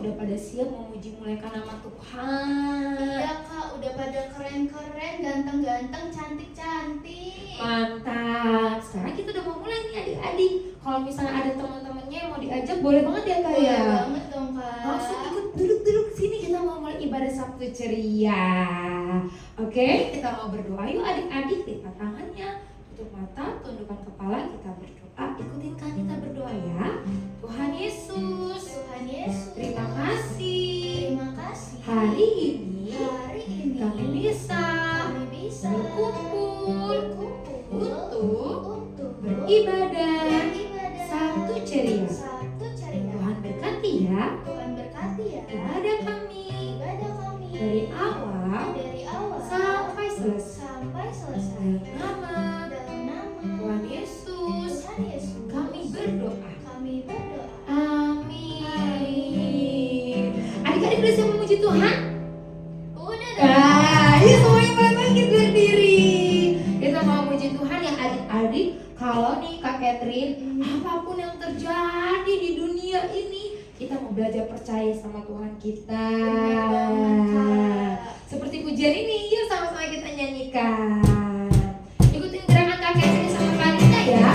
udah pada siap memuji muliakan nama Tuhan? Iya Kak, udah pada keren-keren, ganteng-ganteng, cantik-cantik. Mantap. Sekarang kita udah mau mulai nih adik-adik. Kalau misalnya ada teman-temannya yang mau diajak, boleh banget ya Kak ya? Boleh banget dong Kak. Langsung ikut duduk-duduk sini, kita mau mulai ibadah Sabtu ceria. Oke, kita mau berdoa. Yuk adik-adik, lipat tangannya, tutup mata, tundukkan kepala, kita berdoa. Ikutin kan kita berdoa ya. Tuhan Yesus, Tuhan Yesus, terima kasih. terima kasih. Hari ini kami bisa berkumpul untuk beribadah Sabtu ceria. Tuhan berkati ya ibadah kami dari awal sampai selesai. Dalam nama Tuhan Yesus kami berdoa. Amin. Adik-adik udah siap memuji Tuhan? Udah Ayo semuanya bangkit berdiri. Kita mau memuji Tuhan ya adik-adik. Kalau nih Kak Catherine, apapun yang terjadi di dunia ini, kita mau belajar percaya sama Tuhan kita. Seperti pujian ini, yuk sama-sama kita nyanyikan. Ikutin gerakan Kak Catherine sama Kak Lina ya.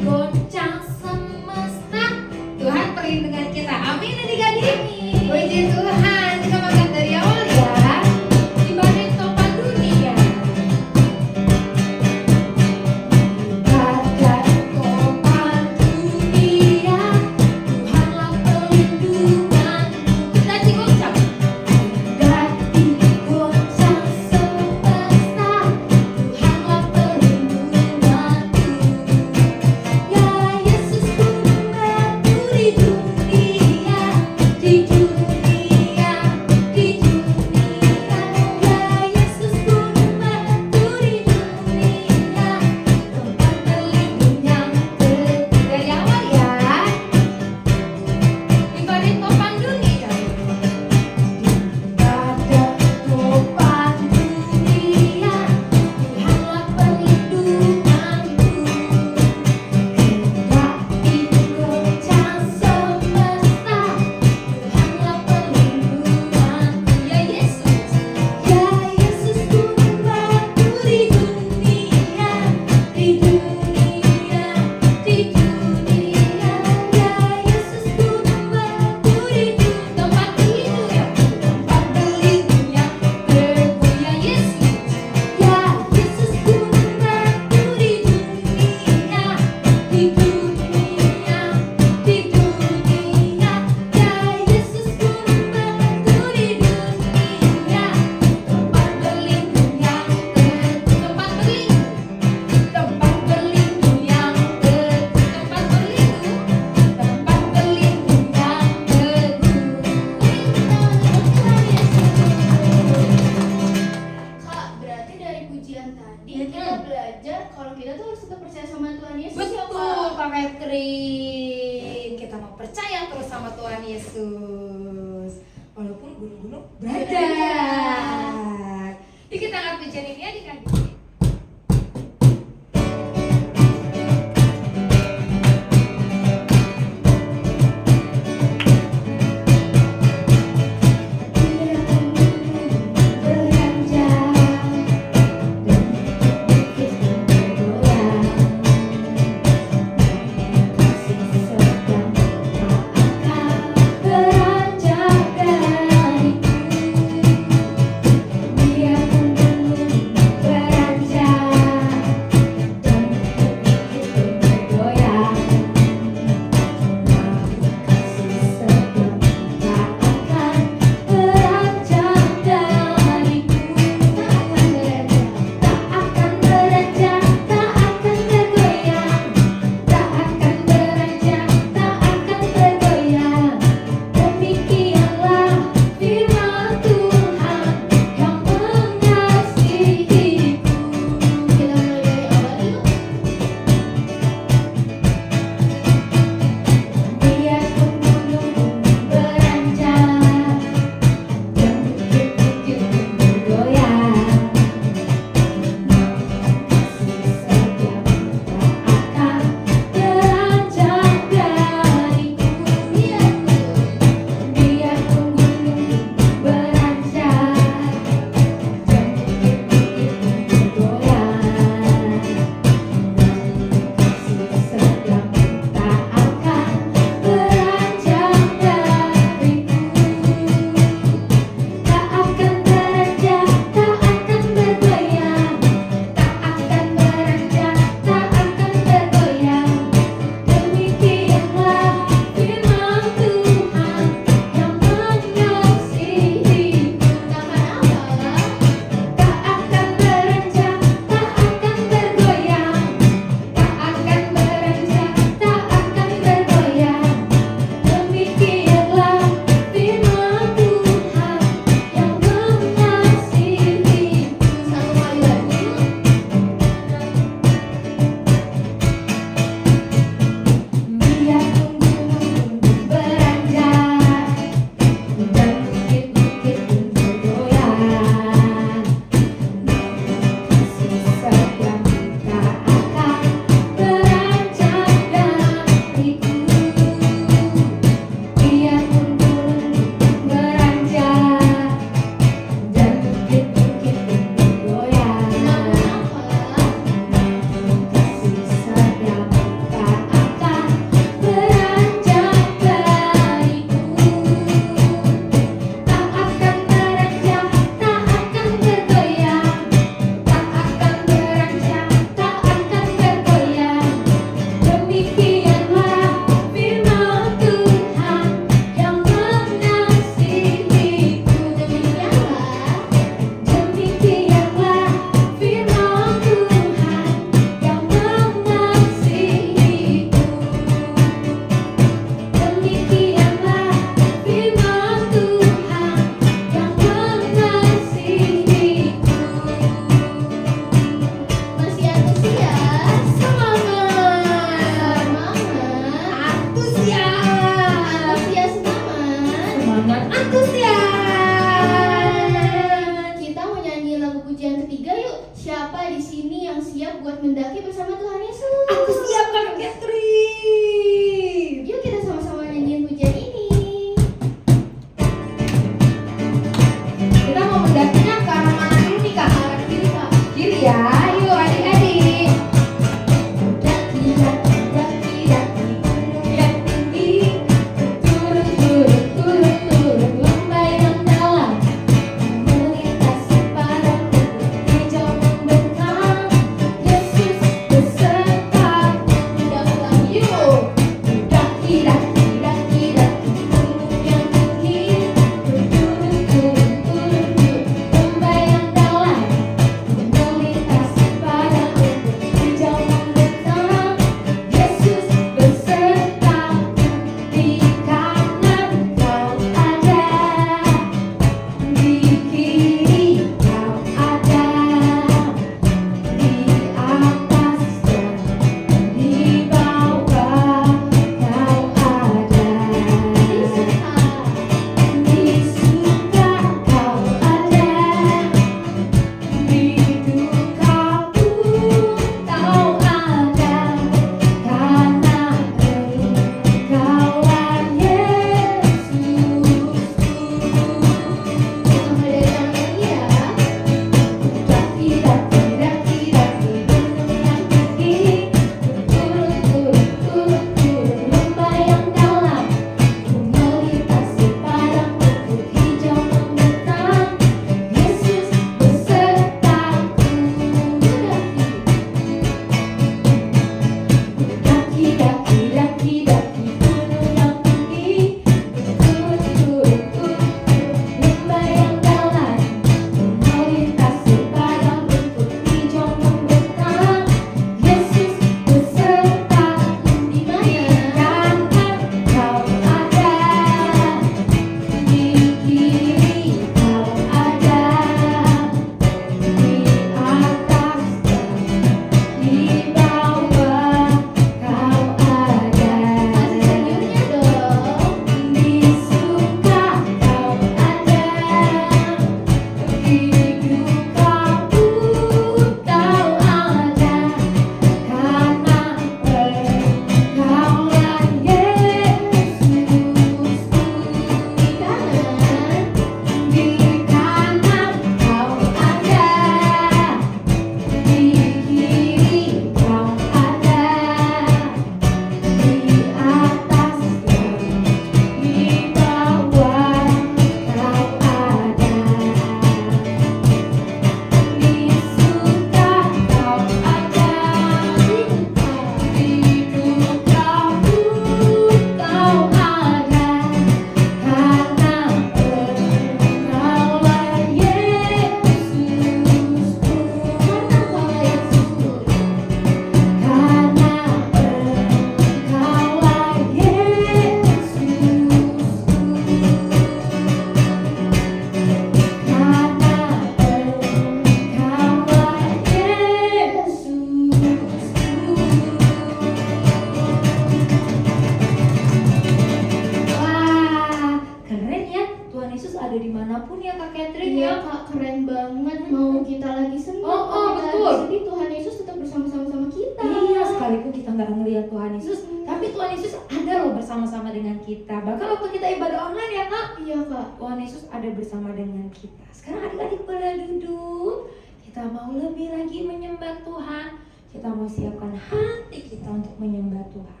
Kak, keren banget. Mau kita lagi senang, mau kita betul. lagi sedih, Tuhan Yesus tetap bersama-sama sama kita. Iya, sekalipun kita nggak ngelihat Tuhan Yesus, tapi Tuhan Yesus ada loh bersama-sama dengan kita. Bahkan waktu kita ibadah online ya Kak, Iya Kak. Tuhan Yesus ada bersama dengan kita. Sekarang adik-adik boleh duduk. Kita mau lebih lagi menyembah Tuhan. Kita mau siapkan hati kita untuk menyembah Tuhan.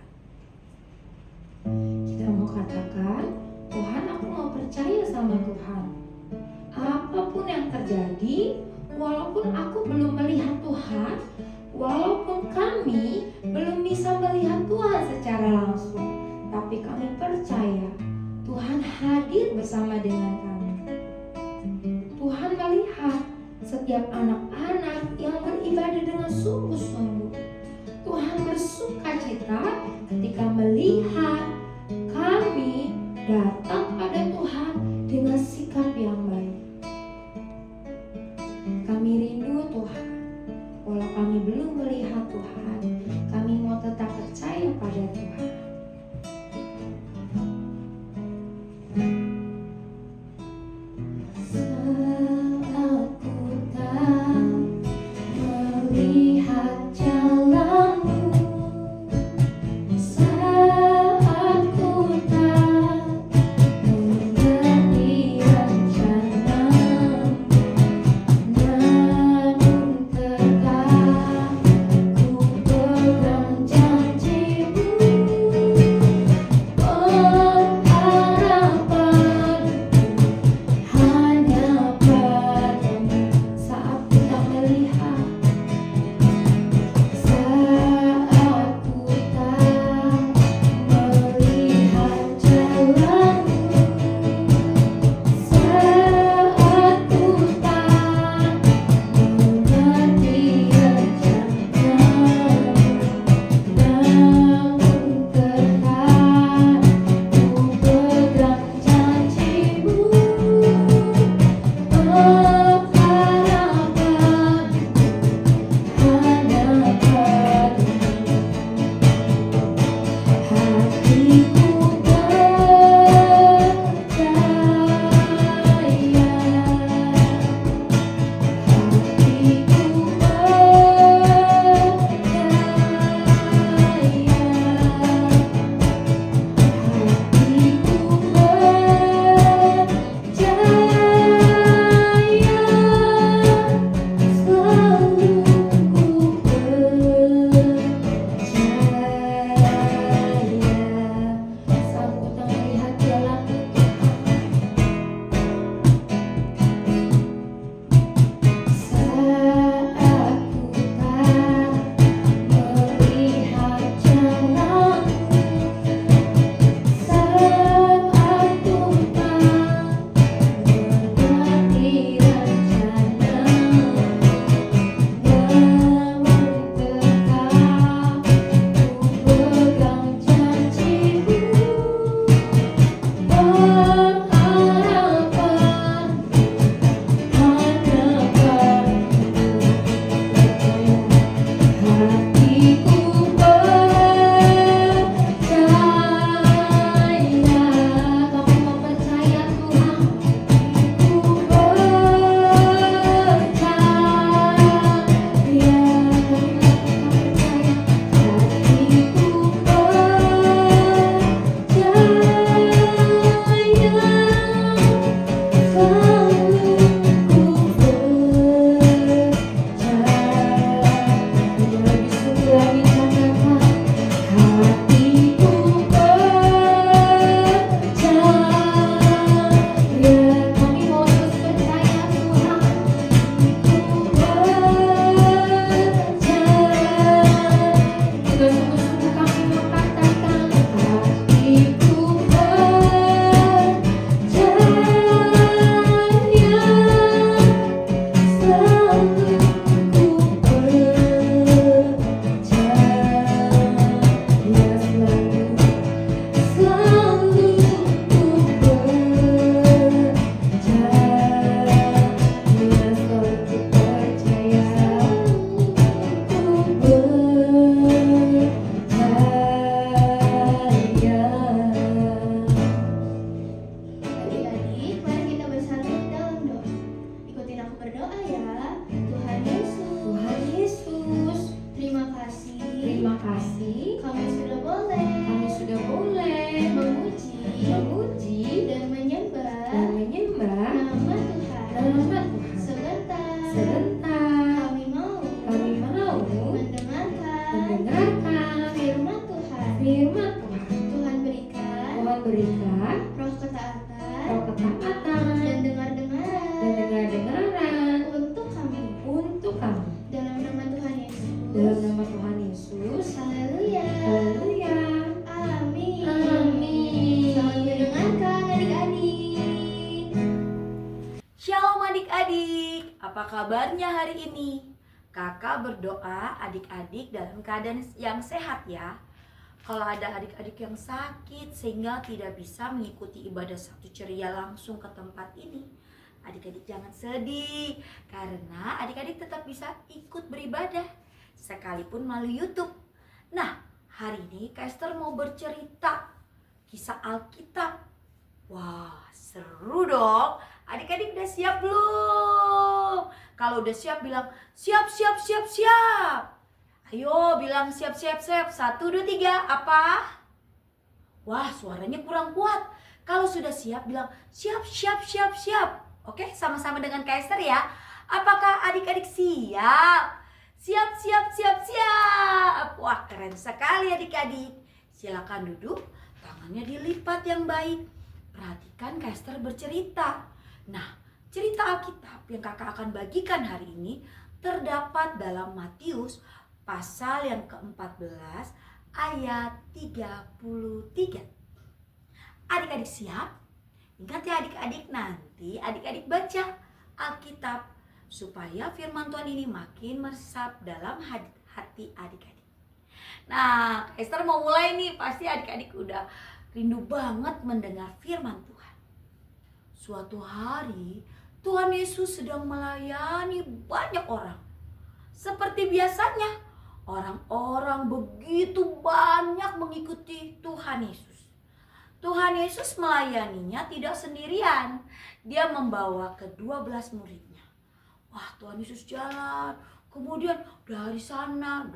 Kita mau katakan, Tuhan, aku mau percaya sama Tuhan. Apapun yang terjadi, walaupun aku belum melihat Tuhan, walaupun kami belum bisa melihat Tuhan secara langsung, tapi kami percaya Tuhan hadir bersama dengan kami. Tuhan melihat setiap anak-anak yang beribadah dengan sungguh-sungguh. Tuhan bersuka cita ketika melihat kami datang pada Tuhan dengan sikap yang baik. Kami rindu Tuhan, walau kami belum melihat Tuhan, kami mau tetap percaya pada Tuhan. Saat ku tak melihat jalanmu, saat ku tak ketaatan roh ketaatan, dan dengar-dengaran dan dengar-dengaran untuk kami. untuk kami. Dalam nama Tuhan Yesus. Dalam nama Tuhan Yesus. Haleluya. Haleluya. Amin. Amin. Selamat mendengarkan adik-adik. Shalom adik-adik, apa kabarnya hari ini? Kakak berdoa adik-adik dalam keadaan yang sehat ya. Kalau ada adik-adik yang sakit sehingga tidak bisa mengikuti ibadah Sabtu ceria langsung ke tempat ini, adik-adik jangan sedih, karena adik-adik tetap bisa ikut beribadah sekalipun melalui YouTube. Nah, hari ini Kak Esther mau bercerita kisah Alkitab. Wah, seru dong. Adik-adik udah siap belum? Kalau udah siap bilang siap, siap, siap, siap. Ayo bilang siap, siap, siap. 1, 2, 3. Apa? Wah, suaranya kurang kuat. Kalau sudah siap bilang siap, siap, siap, siap. Oke, sama-sama dengan Kak Esther ya. Apakah adik-adik siap? Siap, siap, siap, siap. Wah, keren sekali adik-adik. Silakan duduk, tangannya dilipat yang baik. Perhatikan Kak Esther bercerita. Nah, cerita Alkitab yang kakak akan bagikan hari ini terdapat dalam Matius pasal yang ke-14 ayat 33. Adik-adik siap? Ingat ya adik-adik, nanti adik-adik baca Alkitab supaya firman Tuhan ini makin meresap dalam hati adik-adik. Nah, Esther mau mulai nih, pasti adik-adik udah rindu banget mendengar firman Tuhan. Suatu hari, Tuhan Yesus sedang melayani banyak orang. Seperti biasanya, orang-orang begitu banyak mengikuti Tuhan Yesus. Tuhan Yesus melayaninya tidak sendirian. Dia membawa ke-12 muridnya. Wah, Tuhan Yesus jalan. Kemudian dari sana,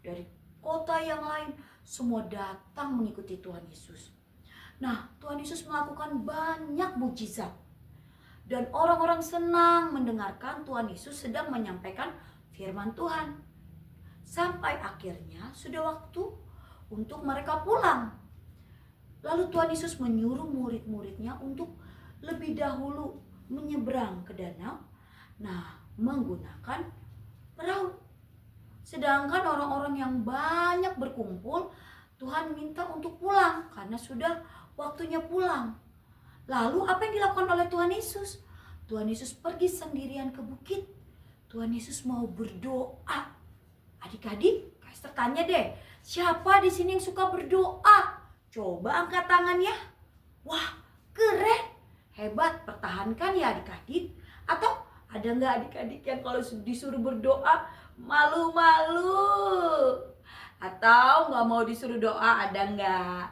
dari kota yang lain, semua datang mengikuti Tuhan Yesus. Nah, Tuhan Yesus melakukan banyak mujizat. Dan orang-orang senang mendengarkan Tuhan Yesus sedang menyampaikan firman Tuhan. Sampai akhirnya sudah waktu untuk mereka pulang. Lalu Tuhan Yesus menyuruh murid-muridnya untuk lebih dahulu menyeberang ke danau. Nah, menggunakan perahu. Sedangkan orang-orang yang banyak berkumpul, Tuhan minta untuk pulang karena sudah waktunya pulang. Lalu apa yang dilakukan oleh Tuhan Yesus? Tuhan Yesus pergi sendirian ke bukit. Tuhan Yesus mau berdoa. Adik-adik, Kak Esther tanya deh, siapa di sini yang suka berdoa? Coba angkat tangannya. Wah, keren, hebat, pertahankan ya adik-adik. Atau ada nggak adik-adik yang kalau disuruh berdoa malu-malu? Atau nggak mau disuruh doa, ada nggak?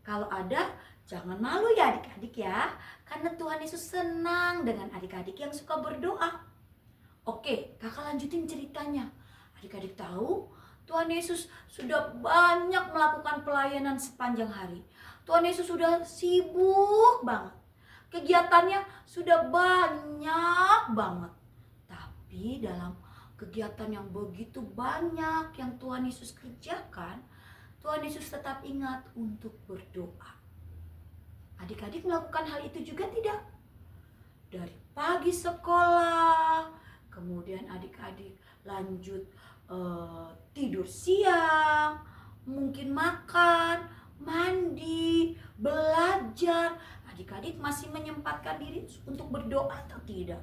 Kalau ada, jangan malu ya adik-adik ya. Karena Tuhan Yesus senang dengan adik-adik yang suka berdoa. Oke, kakak lanjutin ceritanya. Adik-adik tahu, Tuhan Yesus sudah banyak melakukan pelayanan sepanjang hari. Tuhan Yesus sudah sibuk banget. Kegiatannya sudah banyak banget. Tapi dalam kegiatan yang begitu banyak yang Tuhan Yesus kerjakan, Tuhan Yesus tetap ingat untuk berdoa. Adik-adik melakukan hal itu juga tidak? Dari pagi sekolah, kemudian adik-adik lanjut tidur siang, mungkin makan, mandi, belajar. Adik-adik masih menyempatkan diri untuk berdoa atau tidak?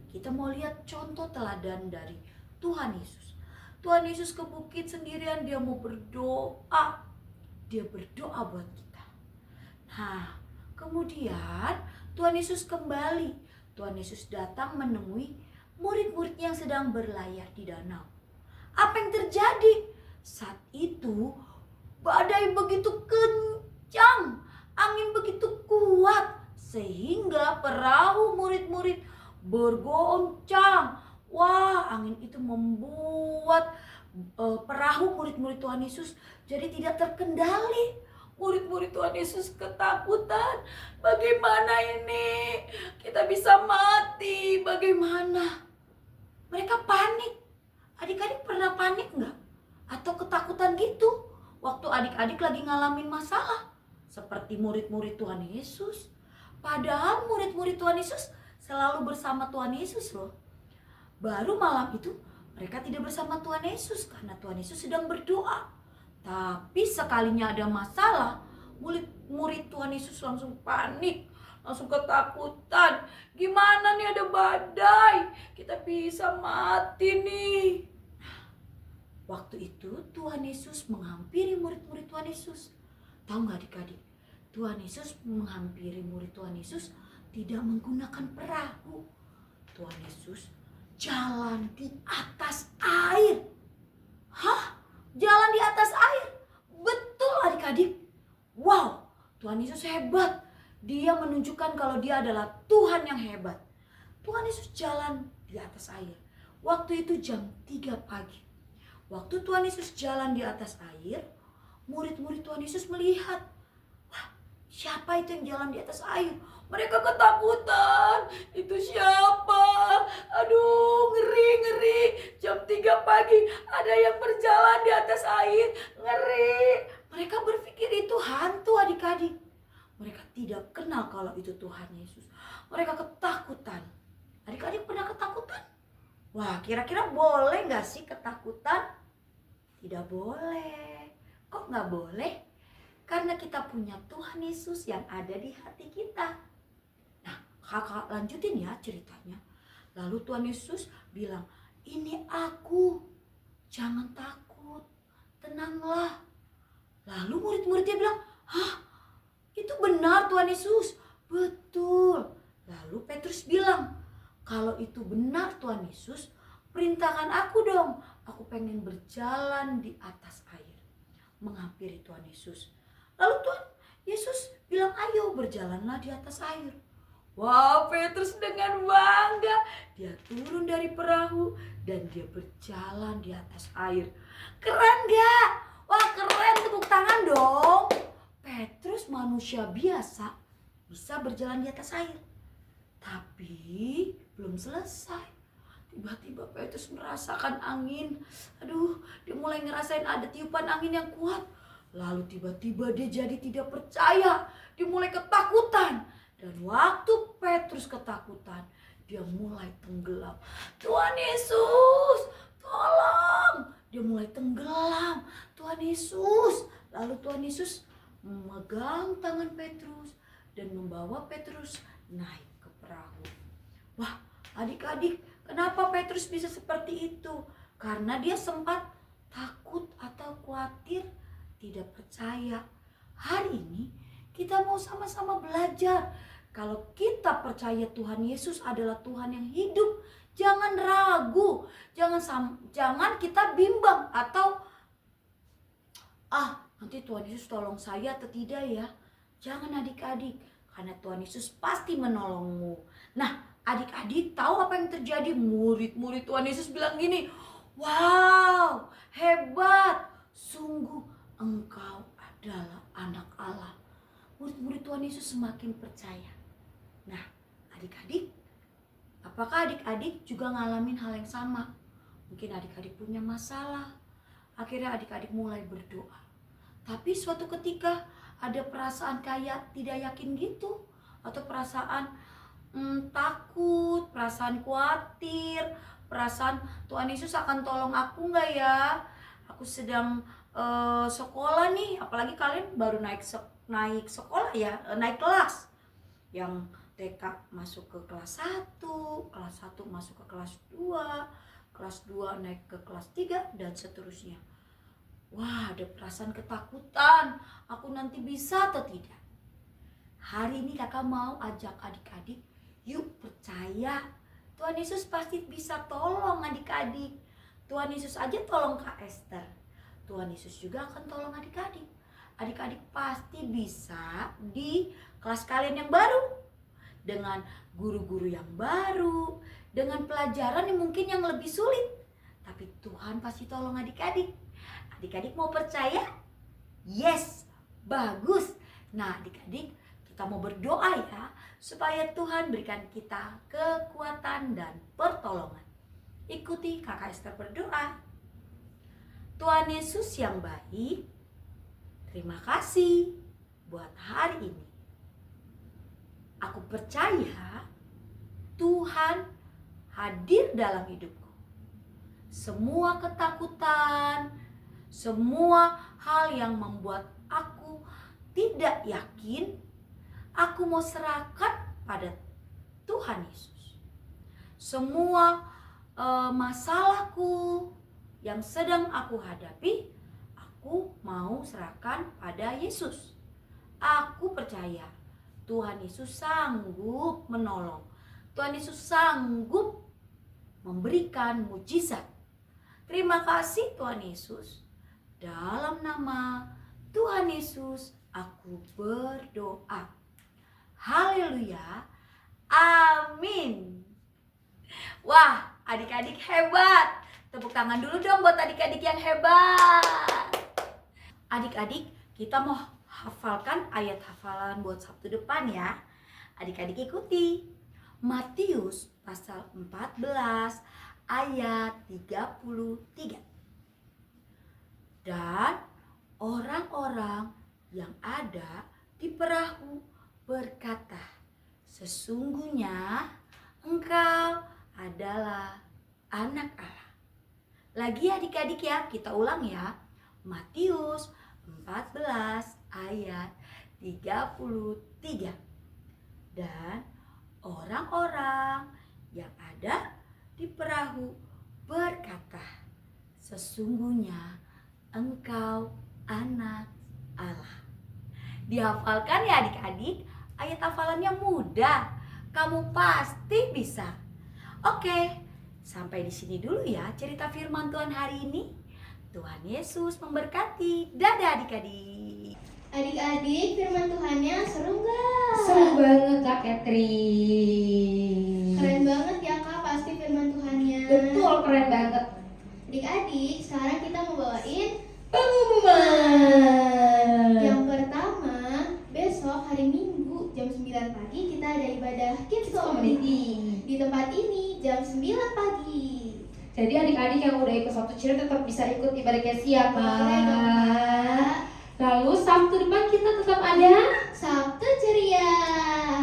Kita mau lihat contoh teladan dari Tuhan Yesus. Tuhan Yesus ke bukit sendirian, dia mau berdoa. Dia berdoa buat kita. Nah, kemudian Tuhan Yesus kembali. Tuhan Yesus datang menemui murid-murid yang sedang berlayar di danau. Apa yang terjadi? Saat itu badai begitu kencang, angin begitu kuat, sehingga perahu murid-murid bergoncang. Wah, angin itu membuat perahu murid-murid Tuhan Yesus jadi tidak terkendali. Murid-murid Tuhan Yesus ketakutan. Bagaimana ini? Kita bisa mati. Bagaimana? Mereka panik. Adik-adik pernah panik nggak? Atau ketakutan gitu? Waktu adik-adik lagi ngalamin masalah. seperti murid-murid Tuhan Yesus. Padahal murid-murid Tuhan Yesus selalu bersama Tuhan Yesus loh. Baru malam itu mereka tidak bersama Tuhan Yesus karena Tuhan Yesus sedang berdoa. Tapi sekalinya ada masalah, murid Tuhan Yesus langsung panik, langsung ketakutan. Gimana nih, ada badai, kita bisa mati nih. Waktu itu Tuhan Yesus menghampiri murid-murid Tuhan Yesus. Tahu nggak adik-adik? Tuhan Yesus menghampiri murid Tuhan Yesus tidak menggunakan perahu. Tuhan Yesus jalan di atas air. Hah? Jalan di atas air? Betul adik-adik. Wow, Tuhan Yesus hebat. Dia menunjukkan kalau dia adalah Tuhan yang hebat. Tuhan Yesus jalan di atas air. Waktu itu jam 3 pagi. Waktu Tuhan Yesus jalan di atas air, murid-murid Tuhan Yesus melihat, wah, siapa itu yang jalan di atas air? Mereka ketakutan. Itu siapa? Aduh, ngeri. Jam 3 pagi ada yang berjalan di atas air. Ngeri. Mereka berpikir itu hantu adik-adik. Mereka tidak kenal kalau itu Tuhan Yesus. Mereka ketakutan. Adik-adik pernah ketakutan? Wah, kira-kira boleh gak sih ketakutan? Tidak boleh. Kok gak boleh? Karena kita punya Tuhan Yesus yang ada di hati kita. Nah, kakak lanjutin ya ceritanya. Lalu Tuhan Yesus bilang, ini aku, jangan takut, tenanglah. Lalu murid-muridnya bilang, hah, itu benar Tuhan Yesus? Betul. Lalu Petrus bilang, kalau itu benar Tuhan Yesus, perintahkan aku dong. Aku pengen berjalan di atas air, menghampiri Tuhan Yesus. Lalu Tuhan Yesus bilang, ayo berjalanlah di atas air. Wah, Petrus dengan bangga, dia turun dari perahu dan dia berjalan di atas air. Keren gak? Wah, keren, tepuk tangan dong. Petrus manusia biasa bisa berjalan di atas air. Tapi belum selesai. Tiba-tiba Petrus merasakan angin. Aduh, dia mulai ngerasain ada tiupan angin yang kuat. Lalu tiba-tiba dia jadi tidak percaya. Dia mulai ketakutan. Dan waktu Petrus ketakutan, dia mulai tenggelam. Tuhan Yesus, tolong. Dia mulai tenggelam. Tuhan Yesus. Lalu Tuhan Yesus memegang tangan Petrus dan membawa Petrus naik ke perahu. Wah, adik-adik, kenapa Petrus bisa seperti itu? Karena dia sempat takut atau khawatir, tidak percaya. Hari ini kita mau sama-sama belajar. Kalau kita percaya Tuhan Yesus adalah Tuhan yang hidup, jangan ragu, jangan kita bimbang atau nanti Tuhan Yesus tolong saya atau tidak ya. Jangan adik-adik, karena Tuhan Yesus pasti menolongmu. Nah, adik-adik tahu apa yang terjadi? Murid-murid Tuhan Yesus bilang gini, wow, hebat, sungguh engkau adalah anak Allah. Murid-murid Tuhan Yesus semakin percaya. Nah, adik-adik, apakah adik-adik juga ngalamin hal yang sama? Mungkin adik-adik punya masalah, akhirnya adik-adik mulai berdoa. Tapi suatu ketika ada perasaan kayak tidak yakin gitu, atau perasaan takut, perasaan khawatir, perasaan Tuhan Yesus akan tolong aku nggak ya? Aku sedang sekolah nih, apalagi kalian baru naik sekolah ya, naik kelas. Yang TK masuk ke kelas 1, kelas 1 masuk ke kelas 2, kelas 2 naik ke kelas 3 dan seterusnya. Wah, ada perasaan ketakutan, aku nanti bisa atau tidak? Hari ini kakak mau ajak adik-adik, yuk percaya Tuhan Yesus pasti bisa tolong adik-adik. Tuhan Yesus aja tolong Kak Esther, Tuhan Yesus juga akan tolong adik-adik. Adik-adik pasti bisa di kelas kalian yang baru, dengan guru-guru yang baru, dengan pelajaran yang mungkin yang lebih sulit. Tapi Tuhan pasti tolong adik-adik. Adik-adik mau percaya? Yes, bagus. Nah adik-adik, kita mau berdoa ya, supaya Tuhan berikan kita kekuatan dan pertolongan. Ikuti Kakak Esther berdoa. Tuhan Yesus yang baik, terima kasih buat hari ini. Aku percaya Tuhan hadir dalam hidupku. Semua ketakutan, semua hal yang membuat aku tidak yakin, aku mau serahkan pada Tuhan Yesus. Semua masalahku yang sedang aku hadapi, aku mau serahkan pada Yesus. Aku percaya Tuhan Yesus sanggup menolong. Tuhan Yesus sanggup memberikan mujizat. Terima kasih Tuhan Yesus. Dalam nama Tuhan Yesus aku berdoa. Haleluya. Amin. Wah, adik-adik hebat. Tepuk tangan dulu dong buat adik-adik yang hebat. Adik-adik, kita mau hafalkan ayat hafalan buat Sabtu depan ya. Adik-adik ikuti. Matius pasal 14 ayat 33. Dan orang-orang yang ada di perahu berkata, sesungguhnya engkau adalah anak Allah. Lagi adik-adik ya, kita ulang ya. Matius 14 ayat 33. Dan orang-orang yang ada di perahu berkata, sesungguhnya engkau anak Allah. Dihafalkan ya adik-adik, ayat hafalannya mudah. Kamu pasti bisa. Oke, sampai di sini dulu ya cerita firman Tuhan hari ini. Tuhan Yesus memberkati. Dadah adik-adik. Adik-adik, firman Tuhannya seru nggak? Seru banget Kak Catherine. Keren banget ya Kak, pasti firman Tuhannya. Betul, keren banget. Adik-adik, sekarang kita mau bawain Pengumuman. yang pertama. Besok hari Minggu jam 9 pagi kita ada ibadah Kids Community di tempat ini jam 9 pagi. Jadi adik-adik yang udah ikut Sabtu Ceria tetap bisa ikut ibadahnya siapa? Boleh dong, Kak. Lalu Sabtu depan kita tetap ada. Sabtu Ceria.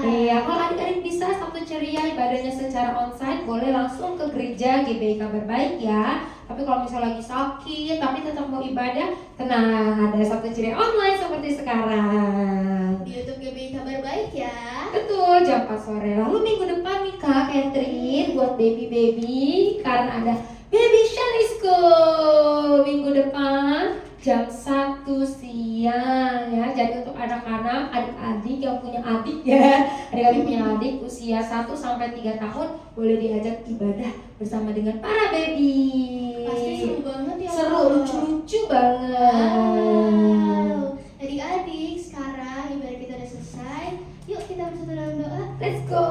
Iya, kalau adik-adik bisa Sabtu Ceria ibadahnya secara onsite, boleh langsung ke gereja GBI Kabar Baik ya. Tapi kalau misalnya lagi sakit tapi tetap mau ibadah, tenang, ada Sabtu Ceria online seperti sekarang. Di YouTube GBI Kabar Baik ya. Betul, jam 4 sore. Lalu minggu depan nih Kak Catherine buat baby-baby, karena ada Baby Sunday School minggu depan jam 1 siang ya. Jadi untuk anak-anak, adik-adik yang punya adik ya, adik-adik punya adik usia 1 sampai 3 tahun boleh diajak ibadah bersama dengan para baby. Pasti seru banget ya. Seru, Kak. lucu-lucu banget. Wow. Adik-adik, sekarang ibadah kita udah selesai. Yuk kita bersatu dalam doa. Let's go.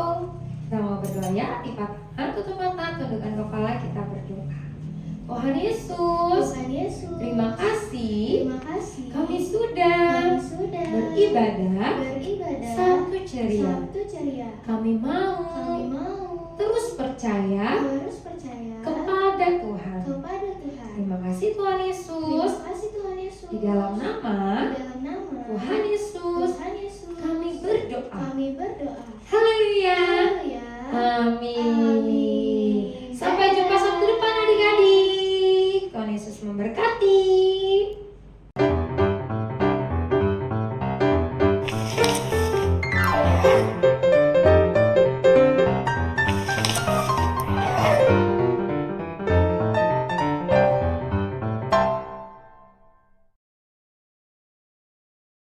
Kita mau berdoa ya. Lipat tangan, tutup mata, tundukkan kepala, kita berdoa. Tuhan Yesus, Tuhan Yesus, terima kasih. terima kasih. Kami sudah beribadah Sabtu Ceria. Sabtu Ceria. Kami mau terus percaya kepada Tuhan. kepada Tuhan. Terima kasih Tuhan Terima Yesus. kasih Tuhan Yesus. Di dalam nama Di dalam nama Tuhan Yesus, Tuhan Yesus, kami berdoa. kami berdoa. Haleluya. Haleluya. Amin. Amin. Sampai jumpa Sabtu depan adik-adik. Tuhan Yesus memberkati.